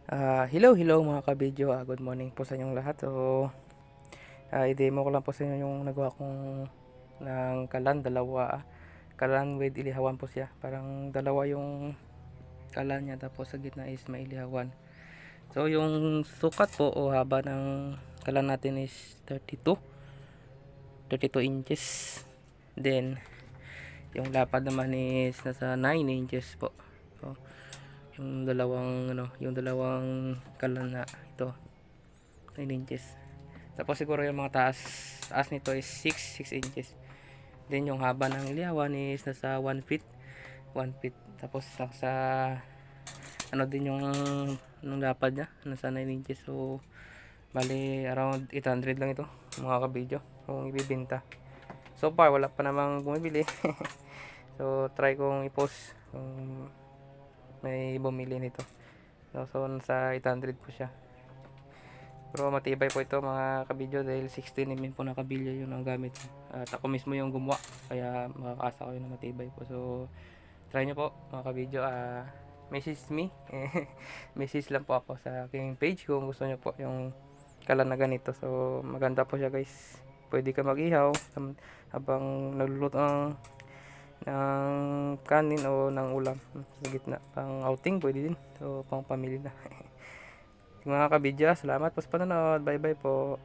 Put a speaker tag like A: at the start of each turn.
A: Hello mga kabidyo. Good morning po sa inyong lahat. So, i-demo ko lang po sa inyo yung nagawa kong ng kalan, dalawa. Kalan with ilihawan po siya. Parang dalawa yung kalan niya, tapos sa gitna is may ilihawan. So, yung sukat po o haba ng kalan natin is 32 inches. Then, yung lapad naman is nasa 9 inches po. So, yung dalawang kalan na ito 9 inches. Tapos siguro yung mga taas nito is 6 inches. Then yung haba ng ilihawan is nasa 1 feet. Tapos sa ano din yung lapad niya, nasa 9 inches. So bali around 800 lang ito mga kabidyo kung ibibenta. So far wala pa namang bumibili. So try kong i-post kung may bumili nito. So nasa 800 po siya. Pero matibay po ito mga kabidyo dahil 16mm po na kabilya yung ang gamit. At ako mismo yung gumawa, kaya makakaasa kayo na matibay po. So try nyo po mga kabidyo. Message me. Message lang po ako sa aking page kung gusto nyo po yung kalan na ganito. So maganda po siya guys. Pwede ka mag-ihaw habang nagluluto ng kanin o ng ulam sa gitna. Pang outing pwede din. So pang pamilya na. Mga kabidya, salamat po sa panonood. Bye bye po.